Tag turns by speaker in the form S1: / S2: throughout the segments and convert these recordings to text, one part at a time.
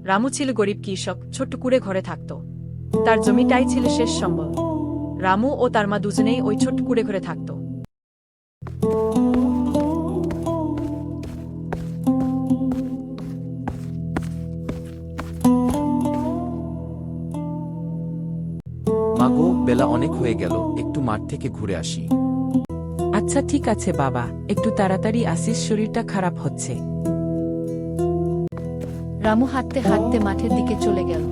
S1: রামু ছিল গরিব কৃষক, ছোট্ট কুড়ে ঘরে থাকত। তার জমিটাই ছিল শেষ সম্বল। রামু ও তার মা দুজনেই ওই ছোট্ট কুড়ে ঘরে থাকত।
S2: মাগো, বেলা অনেক হয়ে গেল, একটু মাঠ থেকে ঘুরে আসি।
S3: আচ্ছা ঠিক আছে বাবা, একটু তাড়াতাড়ি আসিস, শরীরটা খারাপ হচ্ছে।
S4: রামু হাঁটতে হাঁটতে মাঠের দিকে চলে গেল।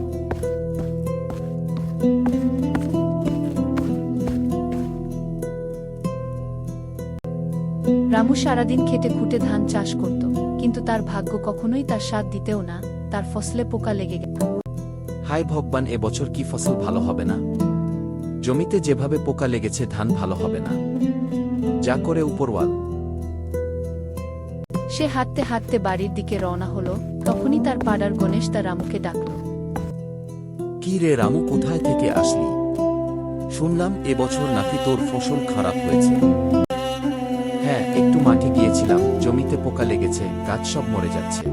S4: রামু সারাদিন খেটে খুঁটে ধান চাষ করত, কিন্তু তার ভাগ্য কখনোই তার সাথ দিতেও না। তার ফসলে পোকা লেগে গেল।
S2: হায় ভগবান, এবছর কি ফসল ভালো হবে না? জমিতে যেভাবে পোকা লেগেছে, ধান ভালো হবে না। যা করে উপরওয়াল।
S4: সে হাঁটতে হাঁটতে বাড়ির দিকে রওনা হলো। তখনই তার পাড়ার গণেশ তার রামুকে ডাকল।
S2: কি রে রামু, কোথায় থেকে আসলি? শুনলাম এবছর নাকি তোর ফসল খারাপ হয়েছে। হ্যাঁ, একটু মাঠে গিয়েছিলাম, জমিতে পোকা লেগেছে, গাছ সব মরে যাচ্ছে।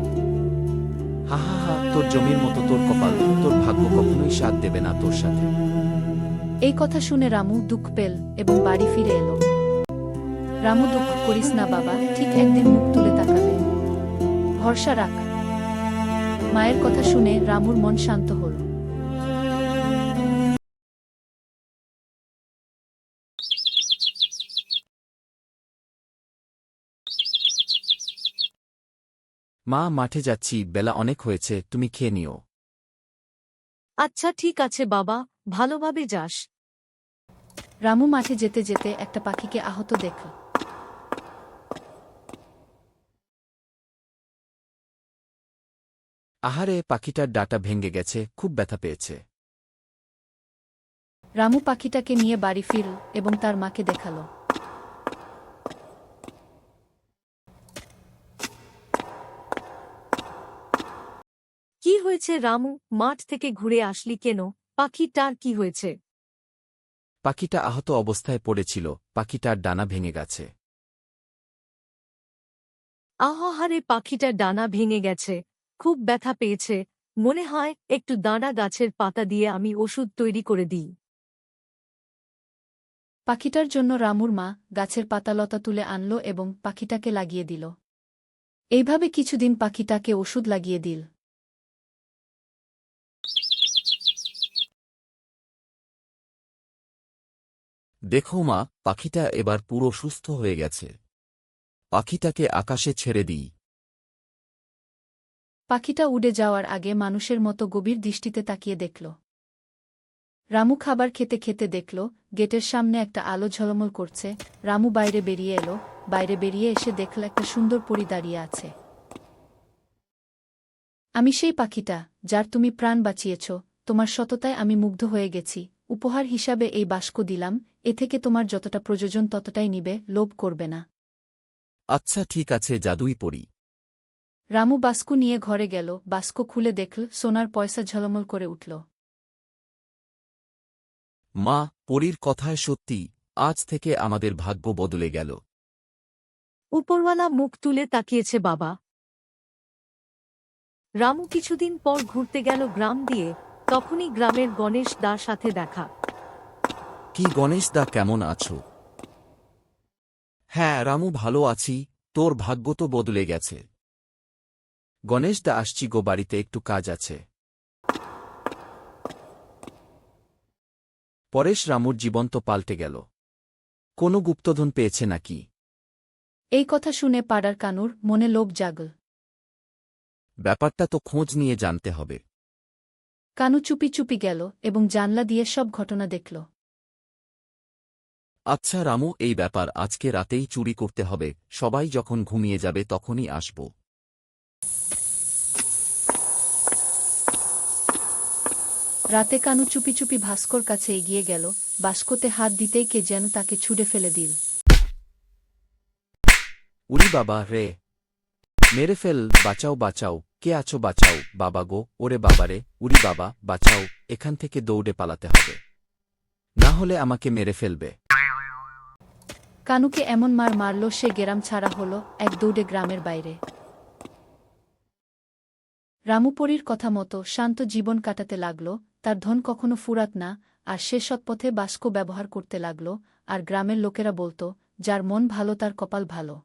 S2: হা হা হা, তোর জমির মতো তোর কপাল, তোর ভাগ্য কখনোই সাথ দেবে না তোর সাথে।
S4: এই কথা শুনে রামু দুঃখ পেল এবং বাড়ি ফিরে এলো। রামু, দুঃখ করিস না বাবা, ঠিক একদিন মুখ তুলে তাকাবে, ভরসা রাখ। মায়ের কথা শুনে রামুর মন শান্ত হল।
S2: মা, মাঠে যাচ্ছি, বেলা অনেক হয়েছে, তুমি খেয়ে নিও।
S5: আচ্ছা ঠিক আছে বাবা, ভালোভাবে যাস।
S4: রামু মাঠে যেতে যেতে একটা পাখিকে আহত দেখল।
S2: আহারে, পাখিটার ডাটা ভেঙে গেছে, খুব ব্যথা পেয়েছে।
S4: রামু পাখিটাকে নিয়ে বাড়ি ফিরল এবং তার মাকে দেখালো।
S5: কি হয়েছে রামু, মাঠ থেকে ঘুরে আসলি কেন? পাখিটার কি হয়েছে?
S2: পাখিটা আহত অবস্থায় পড়েছিল, পাখিটার ডানা ভেঙে গেছে।
S5: আহারে, পাখিটার ডানা ভেঙে গেছে, খুব ব্যথা পেয়েছে। মনে হয় একটু দাঁড়া, গাছের পাতা দিয়ে আমি ওষুধ তৈরি করে দিই।
S4: পাখিটার জন্য রামুর মা গাছের পাতালতা তুলে আনল এবং পাখিটাকে লাগিয়ে দিল। এইভাবে কিছুদিন পাখিটাকে ওষুধ লাগিয়ে দিল।
S2: দেখো মা, পাখিটা এবার পুরো সুস্থ হয়ে গেছে। পাখিটাকে আকাশে ছেড়ে দিই।
S4: পাখিটা উড়ে যাওয়ার আগে মানুষের মতো গভীর দৃষ্টিতে তাকিয়ে দেখল। রামু খাবার খেতে খেতে দেখল গেটের সামনে একটা আলো ঝলমল করছে। রামু বাইরে বেরিয়ে এলো। বাইরে বেরিয়ে এসে দেখল একটা সুন্দর পরী দাঁড়িয়ে আছে। আমি সেই পাখিটা যার তুমি প্রাণ বাঁচিয়েছ। তোমার সততায় আমি মুগ্ধ হয়ে গেছি। উপহার হিসাবে এই বাস্ক দিলাম, এ থেকে তোমার যতটা প্রয়োজন ততটাই নিবে, লোভ করবে না।
S2: আচ্ছা ঠিক আছে, জাদুই পড়ি।
S4: রামু বাস্কু নিয়ে ঘরে গেল। বাস্ক খুলে দেখল সোনার পয়সা ঝলমল করে উঠল।
S2: মা, পরীর কথায় সত্যি, আজ থেকে আমাদের ভাগ্য বদলে গেল।
S5: উপরওয়ালা মুখ তুলে তাকিয়েছে বাবা। রামু কিছুদিন পর ঘুরতে গেল গ্রাম দিয়ে। তখনই গ্রামের গণেশ দার সাথে দেখা।
S2: কি গণেশ দা, কেমন আছো? হ্যাঁ রামু, ভালো আছি, তোর ভাগ্য তো বদলে গেছে। গণেশ দা, আসছি গো, বাড়িতে একটু কাজ আছে। পরেশ রামুর জীবন তো পাল্টে গেল। কোনো গুপ্তধন পেয়েছে নাকি?
S4: এই কথা শুনে পাড়ার কানুর মনে লোভ জাগল।
S2: ব্যাপারটা তো খোঁজ নিয়ে জানতে হবে।
S4: কানু চুপি চুপি গেল এবং জানলা দিয়ে সব ঘটনা দেখল।
S2: আচ্ছা রামু, এই ব্যাপার আজকে রাতেই চুরি করতে হবে, সবাই যখন ঘুমিয়ে যাবে তখনই আসব।
S4: রাতে কানু চুপি চুপি ভাস্কর কাছে এগিয়ে গেল। বাস্কতে হাত দিতেই কে যেন তাকে ছুঁড়ে ফেলে দিল।
S2: উরি বাবা রে, মেরে ফেল, বাঁচাও বাঁচাও, কে আছো বাঁচাও, বাবা গো, ওরে বাবারে, উরি বাবা, বাঁচাও, এখান থেকে দৌড়ে পালাতে হবে, না হলে আমাকে মেরে ফেলবে।
S4: কানুকে এমন মার মারল সে গ্রাম ছাড়া হলো এক দৌড়ে গ্রামের বাইরে। রামুপরীর কথা মতো শান্ত জীবন কাটাতে লাগল, তার ধন কখনো ফুরাত না, আর সে সৎপথে বাস্ক ব্যবহার করতে লাগল, আর গ্রামের লোকেরা বলত, যার মন ভালো তার কপাল ভালো।